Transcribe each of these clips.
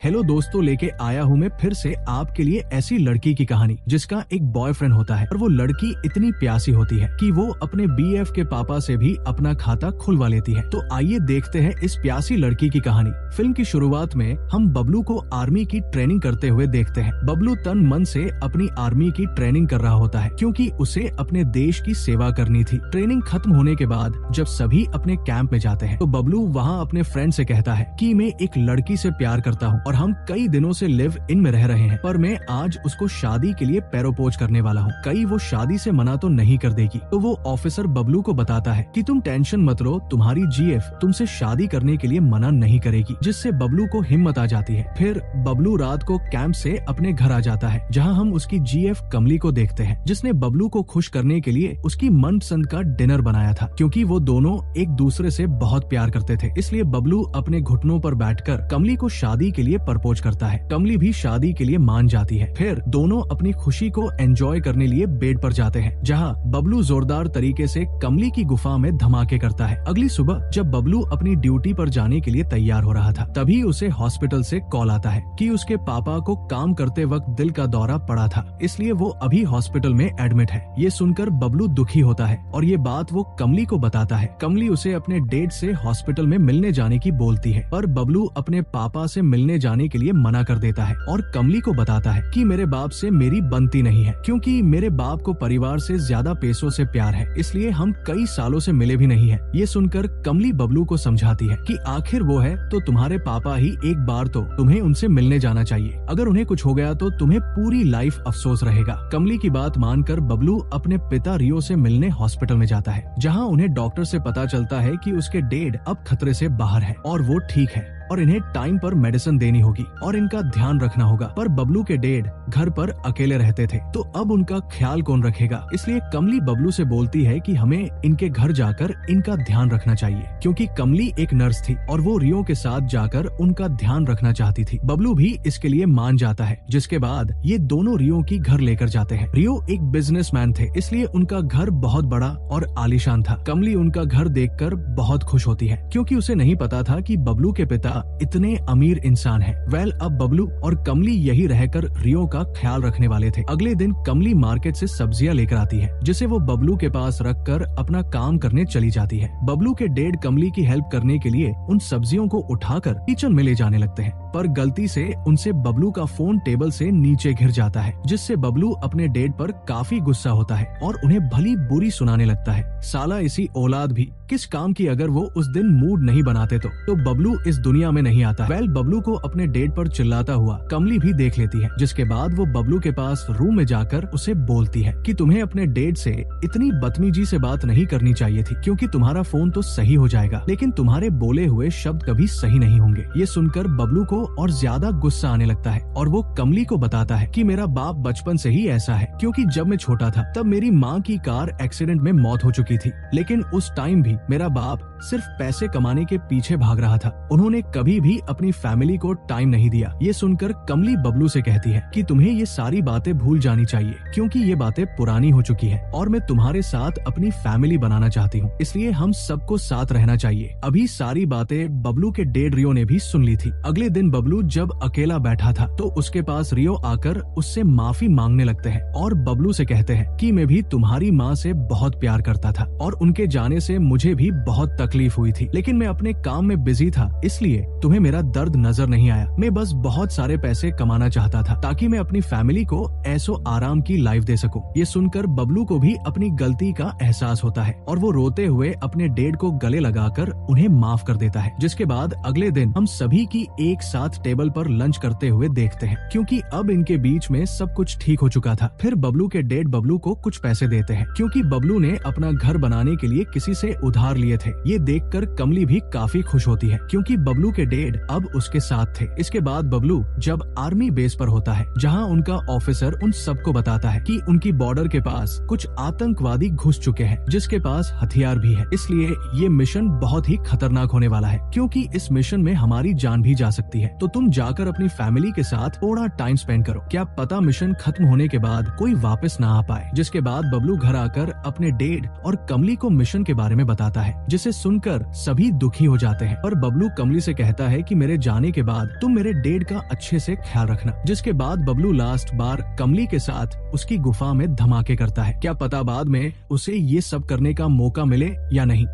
Hello दोस्तों, लेके आया हूँ मैं फिर से आपके लिए ऐसी लड़की की कहानी जिसका एक बॉयफ्रेंड होता है और वो लड़की इतनी प्यासी होती है कि वो अपने बीएफ के पापा से भी अपना खाता खुलवा लेती है। तो आइए देखते हैं इस प्यासी लड़की की कहानी। फिल्म की शुरुआत में हम बबलू को आर्मी की ट्रेनिंग करते हुए देखते हैं। बबलू तन मन से अपनी आर्मी की ट्रेनिंग कर रहा होता है क्योंकि उसे अपने देश की सेवा करनी थी। ट्रेनिंग खत्म होने के बाद जब सभी अपने कैंप में जाते हैं तो बबलू वहाँ अपने फ्रेंड से कहता है कि मैं एक लड़की से प्यार करता हूँ और हम कई दिनों से लिव इन में रह रहे हैं, पर मैं आज उसको शादी के लिए पैरोपोज करने वाला हूँ। कहीं वो शादी से मना तो नहीं कर देगी। तो वो ऑफिसर बबलू को बताता है कि तुम टेंशन मत लो, तुम्हारी जीएफ तुमसे शादी करने के लिए मना नहीं करेगी, जिससे बबलू को हिम्मत आ जाती है। फिर बबलू रात को कैंप से अपने घर आ जाता है, जहाँ हम उसकी जीएफ कमली को देखते हैं, जिसने बबलू को खुश करने के लिए उसकी मनपसंद का डिनर बनाया था। क्योंकि वो दोनों एक दूसरे से बहुत प्यार करते थे, इसलिए बबलू अपने घुटनों पर बैठकर कमली को शादी के लिए प्रपोज करता है। कमली भी शादी के लिए मान जाती है। फिर दोनों अपनी खुशी को एंजॉय करने लिए बेड पर जाते हैं, जहाँ बबलू जोरदार तरीके से कमली की गुफा में धमाके करता है। अगली सुबह जब बबलू अपनी ड्यूटी पर जाने के लिए तैयार हो रहा था, तभी उसे हॉस्पिटल से कॉल आता है कि उसके पापा को काम करते वक्त दिल का दौरा पड़ा था, इसलिए वो अभी हॉस्पिटल में एडमिट है। ये सुनकर बबलू दुखी होता है और ये बात वो कमली को बताता है। कमली उसे अपने डेट से हॉस्पिटल में मिलने जाने की बोलती है, पर बबलू अपने पापा से मिलने जाने के लिए मना कर देता है और कमली को बताता है कि मेरे बाप से मेरी बनती नहीं है, क्योंकि मेरे बाप को परिवार से ज्यादा पैसों से प्यार है, इसलिए हम कई सालों से मिले भी नहीं है। ये सुनकर कमली बबलू को समझाती है कि आखिर वो है तो तुम्हारे पापा ही, एक बार तो तुम्हें उनसे मिलने जाना चाहिए। अगर उन्हें कुछ हो गया तो तुम्हें पूरी लाइफ अफसोस रहेगा। कमली की बात मानकर बबलू अपने पिता रियो से मिलने हॉस्पिटल में जाता है, जहाँ उन्हें डॉक्टर से पता चलता है कि उसके डैड अब खतरे से बाहर है और वो ठीक है और इन्हें टाइम पर मेडिसिन देनी होगी और इनका ध्यान रखना होगा। पर बबलू के डैड घर पर अकेले रहते थे, तो अब उनका ख्याल कौन रखेगा। इसलिए कमली बबलू से बोलती है कि हमें इनके घर जाकर इनका ध्यान रखना चाहिए, क्योंकि कमली एक नर्स थी और वो रियो के साथ जाकर उनका ध्यान रखना चाहती थी। बबलू भी इसके लिए मान जाता है, जिसके बाद ये दोनों रियो की घर लेकर जाते हैं। रियो एक बिजनेसमैन थे, इसलिए उनका घर बहुत बड़ा और आलीशान था। कमली उनका घर देखकर बहुत खुश होती है, क्योंकि उसे नहीं पता था कि बबलू के पिता इतने अमीर इंसान हैं। अब बबलू और कमली यही रहकर रियो का ख्याल रखने वाले थे। अगले दिन कमली मार्केट से सब्जियां लेकर आती है, जिसे वो बबलू के पास रखकर अपना काम करने चली जाती है। बबलू के डैड कमली की हेल्प करने के लिए उन सब्जियों को उठाकर किचन में ले जाने लगते हैं, पर गलती से उनसे बबलू का फोन टेबल से नीचे गिर जाता है, जिससे बबलू अपने डैड पर काफी गुस्सा होता है और उन्हें भली बुरी सुनाने लगता है। साला इसी औलाद भी किस काम की, अगर वो उस दिन मूड नहीं बनाते तो बबलू इस दुनिया में नहीं आता। बबलू को अपने डैड पर चिल्लाता हुआ कमली भी देख लेती है, जिसके बाद वो बबलू के पास रूम में जाकर उसे बोलती है कि तुम्हें अपने डैड से इतनी बदतमीजी से बात नहीं करनी चाहिए थी, क्योंकि तुम्हारा फोन तो सही हो जाएगा, लेकिन तुम्हारे बोले हुए शब्द कभी सही नहीं होंगे। ये सुनकर बबलू को और ज्यादा गुस्सा आने लगता है और वो कमली को बताता है कि मेरा बाप बचपन से ही ऐसा है, क्योंकि जब मैं छोटा था तब मेरी माँ की कार एक्सीडेंट में मौत हो चुकी थी, लेकिन उस टाइम भी मेरा बाप सिर्फ पैसे कमाने के पीछे भाग रहा था। उन्होंने कभी भी अपनी फैमिली को टाइम नहीं दिया। ये सुनकर कमली बबलू से कहती है कि तुम्हें ये सारी बातें भूल जानी चाहिए, क्योंकि ये बातें पुरानी हो चुकी है और मैं तुम्हारे साथ अपनी फैमिली बनाना चाहती हूँ, इसलिए हम सबको साथ रहना चाहिए। अभी सारी बातें बबलू के डैड रियो ने भी सुन ली थी। अगले दिन बबलू जब अकेला बैठा था तो उसके पास रियो आकर उससे माफी मांगने लगते हैं और बबलू से कहते हैं कि मैं भी तुम्हारी माँ से बहुत प्यार करता था और उनके जाने से मुझे भी बहुत तकलीफ हुई थी, लेकिन मैं अपने काम में बिजी था, इसलिए तुम्हें मेरा दर्द नजर नहीं आया। मैं बस बहुत सारे पैसे कमाना चाहता था ताकि मैं अपनी फैमिली को ऐसो आराम की लाइफ दे सकूं। ये सुनकर बबलू को भी अपनी गलती का एहसास होता है और वो रोते हुए अपने डैड को गले लगाकर उन्हें माफ कर देता है। जिसके बाद अगले दिन हम सभी की एक साथ टेबल पर लंच करते हुए देखते हैं, क्योंकि अब इनके बीच में सब कुछ ठीक हो चुका था। फिर बबलू के डैड बबलू को कुछ पैसे देते हैं, क्योंकि बबलू ने अपना घर बनाने के लिए किसी से उधार लिए थे। ये देखकर कमली भी काफी खुश होती है, क्योंकि बबलू के डैड अब उसके साथ थे। इसके बाद बबलू जब आर्मी बेस पर होता है, जहां उनका ऑफिसर उन सबको बताता है कि उनकी बॉर्डर के पास कुछ आतंकवादी घुस चुके हैं, जिसके पास हथियार भी है, इसलिए ये मिशन बहुत ही खतरनाक होने वाला है, क्योंकि इस मिशन में हमारी जान भी जा सकती है। तो तुम जाकर अपनी फैमिली के साथ थोड़ा टाइम स्पेंड करो, क्या पता मिशन खत्म होने के बाद कोई वापस ना आ पाए। जिसके बाद बबलू घर आकर अपने डैड और कमली को मिशन के बारे में बताता आता है, जिसे सुनकर सभी दुखी हो जाते हैं। पर बबलू कमली से कहता है कि मेरे जाने के बाद तुम मेरे डेड का अच्छे से ख्याल रखना। जिसके बाद बबलू लास्ट बार कमली के साथ उसकी गुफा में धमाके करता है। क्या पता बाद में उसे ये सब करने का मौका मिले या नहीं।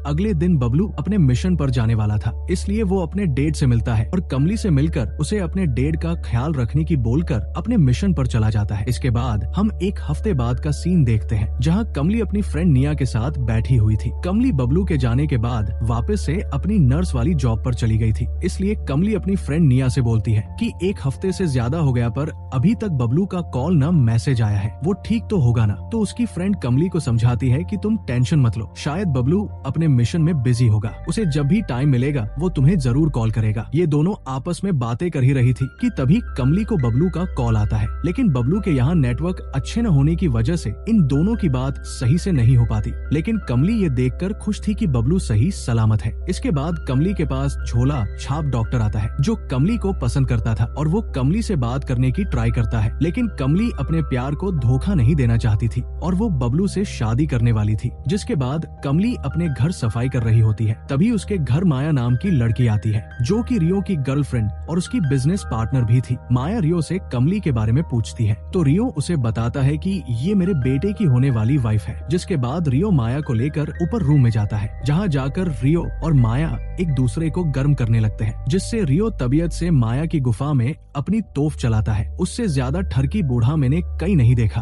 अगले दिन बबलू अपने मिशन पर जाने वाला था, इसलिए वो अपने डेड से मिलता है और कमली से मिलकर उसे अपने डेड का ख्याल रखने की बोलकर अपने मिशन पर चला जाता है। इसके बाद हम एक हफ्ते बाद का सीन देखते हैं, जहाँ कमली अपनी फ्रेंड निया के साथ बैठी हुई थी। कमली बबलू के जाने के बाद वापस से अपनी नर्स वाली जॉब पर चली गई थी, इसलिए कमली अपनी फ्रेंड निया से बोलती है कि एक हफ्ते से ज्यादा हो गया पर अभी तक बबलू का कॉल न मैसेज आया है, वो ठीक तो होगा ना। तो उसकी फ्रेंड कमली को समझाती है कि तुम टेंशन मत लो, शायद बबलू अपने मिशन में बिजी होगा, उसे जब भी टाइम मिलेगा वो तुम्हें जरूर कॉल करेगा। ये दोनों आपस में बातें कर ही रही थी कि तभी कमली को बबलू का कॉल आता है, लेकिन बबलू के यहाँ नेटवर्क अच्छे न होने की वजह से इन दोनों की बात सही से नहीं हो पाती। लेकिन कमली ये देखकर खुश थी कि बबलू सही सलामत है। इसके बाद कमली के पास झोला छाप डॉक्टर आता है, जो कमली को पसंद करता था और वो कमली से बात करने की ट्राई करता है, लेकिन कमली अपने प्यार को धोखा नहीं देना चाहती थी और वो बबलू से शादी करने वाली थी। जिसके बाद कमली अपने घर सफाई कर रही होती है, तभी उसके घर माया नाम की लड़की आती है, जो कि रियो की गर्लफ्रेंड और उसकी बिजनेस पार्टनर भी थी। माया रियो से कमली के बारे में पूछती है, तो रियो उसे बताता है कि ये मेरे बेटे की होने वाली वाइफ है। जिसके बाद रियो माया को लेकर ऊपर रूम में जाता है, जहाँ जाकर रियो और माया एक दूसरे को गर्म करने लगते हैं, जिससे रियो तबीयत से माया की गुफा में अपनी तोफ चलाता है। उससे ज्यादा ठरकी बूढ़ा मैंने कहीं नहीं देखा।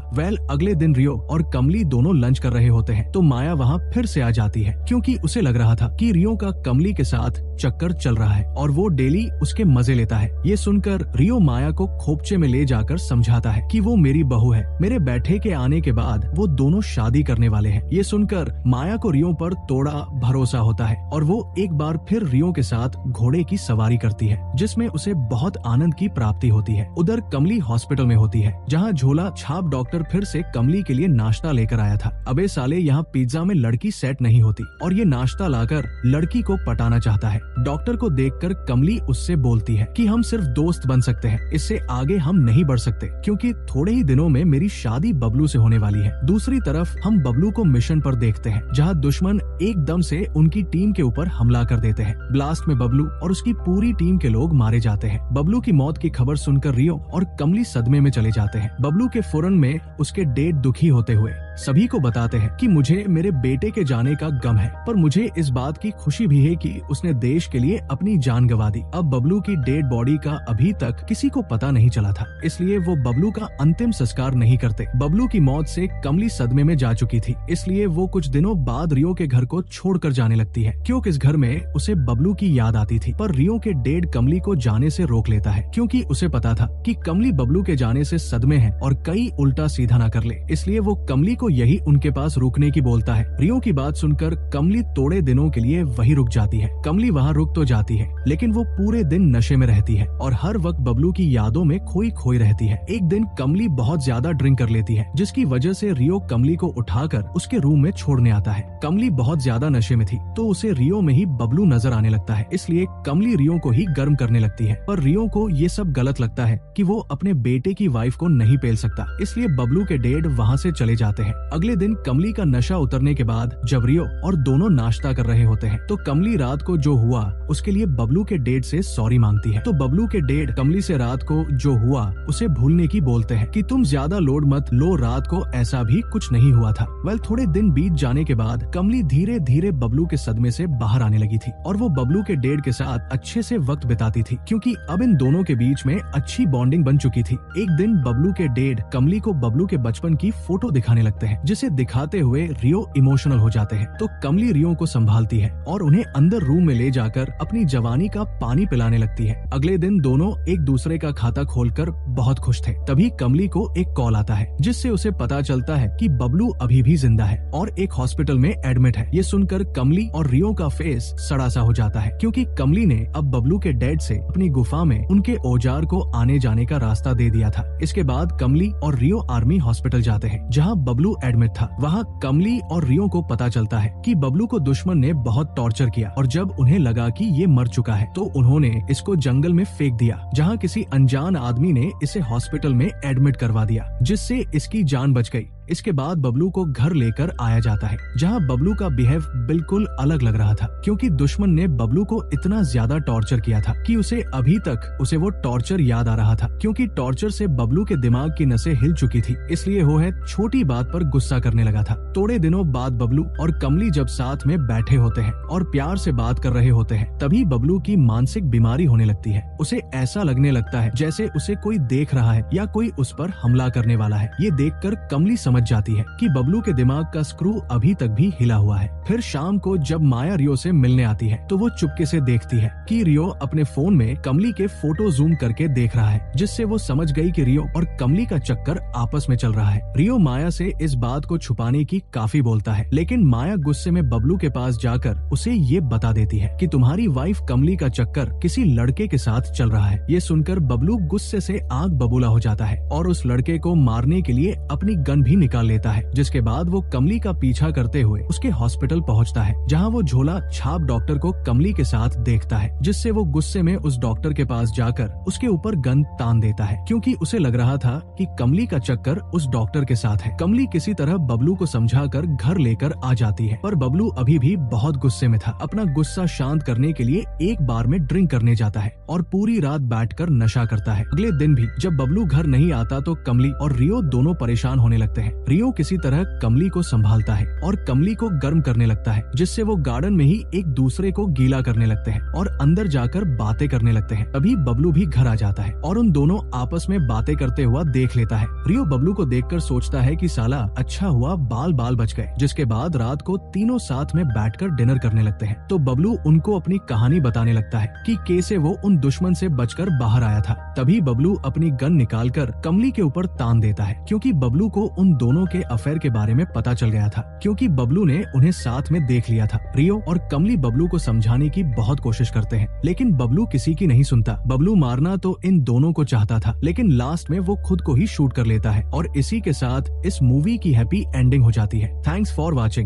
अगले दिन रियो और कमली दोनों लंच कर रहे होते हैं, तो माया वहाँ फिर से आ जाती है, क्योंकि उसे लग रहा था कि रियो का कमली के साथ चक्कर चल रहा है और वो डेली उसके मजे लेता है। ये सुनकर रियो माया को खोपचे में ले जाकर समझाता है कि वो मेरी बहू है, मेरे बैठे के आने के बाद वो दोनों शादी करने वाले हैं। ये सुनकर माया को रियो पर थोड़ा भरोसा होता है और वो एक बार फिर रियो के साथ घोड़े की सवारी करती है, जिसमें उसे बहुत आनंद की प्राप्ति होती है। उधर कमली हॉस्पिटल में होती है, जहाँ झोला छाप डॉक्टर फिर से कमली के लिए नाश्ता लेकर आया था। अबे साले, यहाँ पिज्जा में लड़की सेट नहीं होती और ये नाश्ता लाकर लड़की को पटाना चाहता है। डॉक्टर को देखकर कमली उससे बोलती है कि हम सिर्फ दोस्त बन सकते हैं, इससे आगे हम नहीं बढ़ सकते, क्योंकि थोड़े ही दिनों में मेरी शादी बबलू से होने वाली है। दूसरी तरफ हम बबलू को मिशन पर देखते हैं, जहाँ दुश्मन एकदम से उनकी टीम के ऊपर हमला कर देते हैं। ब्लास्ट में बबलू और उसकी पूरी टीम के लोग मारे जाते हैं। बबलू की मौत की खबर सुनकर रियो और कमली सदमे में चले जाते हैं। बबलू के फौरन में उसके डेड दुखी होते हुए सभी को बताते हैं कि मुझे मेरे बेटे के जाने का गम है, पर मुझे इस बात की खुशी भी है कि उसने देश के लिए अपनी जान गंवा दी। अब बबलू की डेड बॉडी का अभी तक किसी को पता नहीं चला था, इसलिए वो बबलू का अंतिम संस्कार नहीं करते। बबलू की मौत से कमली सदमे में जा चुकी थी, इसलिए वो कुछ दिनों बाद रियो के घर को छोड़कर जाने लगती है, क्योंकि इस घर में उसे बबलू की याद आती थी। पर रियो के डेड कमली को जाने से रोक लेता है, क्योंकि उसे पता था कि कमली बबलू के जाने से सदमे है और कई उल्टा सीधा न कर ले, इसलिए वो कमली को यही उनके पास रुकने की बोलता है। रियो की बात सुनकर कमली थोड़े दिनों के लिए वही रुक जाती है। कमली वहाँ रुक तो जाती है, लेकिन वो पूरे दिन नशे में रहती है और हर वक्त बबलू की यादों में खोई खोई रहती है। एक दिन कमली बहुत ज्यादा ड्रिंक कर लेती है, जिसकी वजह से रियो कमली को उठाकर उसके रूम में छोड़ने आता है। कमली बहुत ज्यादा नशे में थी, तो उसे रियो में ही बबलू नजर आने लगता है, इसलिए कमली रियो को ही गर्म करने लगती है। पर रियो को ये सब गलत लगता है कि वो अपने बेटे की वाइफ को नहीं पेल सकता, इसलिए बबलू के डेड वहाँ से चले जाते हैं। अगले दिन कमली का नशा उतरने के बाद जब रियो और दोनों नाश्ता कर रहे होते हैं, तो कमली रात को जो हुआ उसके लिए बबलू के डेड से सॉरी मांगती है। तो बबलू के डेड कमली से रात को जो हुआ उसे भूलने की बोलते हैं कि तुम ज्यादा लोड मत लो, रात को ऐसा भी कुछ नहीं हुआ था। थोड़े दिन बीत जाने के बाद कमली धीरे धीरे बबलू के सदमे से बाहर आने लगी थी और वो बबलू के डेड के साथ अच्छे से वक्त बिताती थी, क्योंकि अब इन दोनों के बीच में अच्छी बॉन्डिंग बन चुकी थी। एक दिन बबलू के डेड कमली को बबलू के बचपन की फोटो दिखाने लगते हैं, जिसे दिखाते हुए रियो इमोशनल हो जाते हैं। तो कमली रियो को संभालती है और उन्हें अंदर रूम में ले जाकर अपनी जवानी का पानी पिलाने लगती है। अगले दिन दोनों एक दूसरे का खाता खोलकर बहुत खुश थे। तभी कमली को एक कॉल आता है, जिससे उसे पता चलता है कि बबलू अभी भी जिंदा है और एक हॉस्पिटल में एडमिट है। ये सुनकर कमली और रियो का फेस सड़ा सा हो जाता है, क्योंकि कमली ने अब बबलू के डेड से अपनी गुफा में उनके औजार को आने जाने का रास्ता दे दिया था। इसके बाद कमली और रियो आर्मी हॉस्पिटल जाते हैं, जहाँ बबलू एडमिट था। वहाँ कमली और रियो को पता चलता है कि बबलू को दुश्मन ने बहुत टॉर्चर किया और जब उन्हें लगा कि ये मर चुका है, तो उन्होंने इसको जंगल में फेंक दिया, जहाँ किसी अनजान आदमी ने इसे हॉस्पिटल में एडमिट करवा दिया, जिससे इसकी जान बच गई। इसके बाद बबलू को घर लेकर आया जाता है, जहाँ बबलू का बिहेव बिल्कुल अलग लग रहा था, क्योंकि दुश्मन ने बबलू को इतना ज्यादा टॉर्चर किया था कि उसे अभी तक उसे वो टॉर्चर याद आ रहा था, क्योंकि टॉर्चर से बबलू के दिमाग की नसें हिल चुकी थी, इसलिए वो है छोटी बात पर गुस्सा करने लगा था। थोड़े दिनों बाद बबलू और कमली जब साथ में बैठे होते हैं और प्यार से बात कर रहे होते हैं, तभी बबलू की मानसिक बीमारी होने लगती है। उसे ऐसा लगने लगता है जैसे उसे कोई देख रहा है या कोई उस पर हमला करने वाला है। ये देखकर कमली समझ जाती है कि बबलू के दिमाग का स्क्रू अभी तक भी हिला हुआ है। फिर शाम को जब माया रियो से मिलने आती है तो वो चुपके से देखती है कि रियो अपने फोन में कमली के फोटो जूम करके देख रहा है, जिससे वो समझ गई कि रियो और कमली का चक्कर आपस में चल रहा है। रियो माया से इस बात को छुपाने की काफी बोलता है, लेकिन माया गुस्से में बबलू के पास जाकर उसे ये बता देती है कि तुम्हारी वाइफ कमली का चक्कर किसी लड़के के साथ चल रहा है। ये सुनकर बबलू गुस्से से आग बबूला हो जाता है और उस लड़के को मारने के लिए अपनी गन भी निकाल लेता है, जिसके बाद वो कमली का पीछा करते हुए उसके हॉस्पिटल पहुंचता है, जहां वो झोला छाप डॉक्टर को कमली के साथ देखता है, जिससे वो गुस्से में उस डॉक्टर के पास जाकर उसके ऊपर गन तान देता है, क्योंकि उसे लग रहा था कि कमली का चक्कर उस डॉक्टर के साथ है। कमली किसी तरह बबलू को समझाकर घर लेकर आ जाती है, पर बबलू अभी भी बहुत गुस्से में था। अपना गुस्सा शांत करने के लिए एक बार में ड्रिंक करने जाता है और पूरी रात बैठकर नशा करता है। अगले दिन भी जब बबलू घर नहीं आता तो कमली और रियो दोनों परेशान होने लगते हैं। रियो किसी तरह कमली को संभालता है और कमली को गर्म करने लगता है, जिससे वो गार्डन में ही एक दूसरे को गीला करने लगते हैं और अंदर जाकर बातें करने लगते हैं। तभी बबलू भी घर आ जाता है और उन दोनों आपस में बातें करते हुआ देख लेता है। रियो बबलू को देखकर सोचता है कि साला अच्छा हुआ बाल बाल बच गए। जिसके बाद रात को तीनों साथ में बैठकर डिनर करने लगते हैं। तो बबलू उनको अपनी कहानी बताने लगता है कि कैसे वो उन दुश्मन से बचकर बाहर आया था। तभी बबलू अपनी गन निकालकर कमली के ऊपर तान देता है, क्योंकि बबलू को उन दोनों के अफेयर के बारे में पता चल गया था, क्योंकि बबलू ने उन्हें साथ में देख लिया था। रियो और कमली बबलू को समझाने की बहुत कोशिश करते हैं, लेकिन बबलू किसी की नहीं सुनता। बबलू मारना तो इन दोनों को चाहता था, लेकिन लास्ट में वो खुद को ही शूट कर लेता है और इसी के साथ इस मूवी की हैप्पी एंडिंग हो जाती है। Thanks for watching.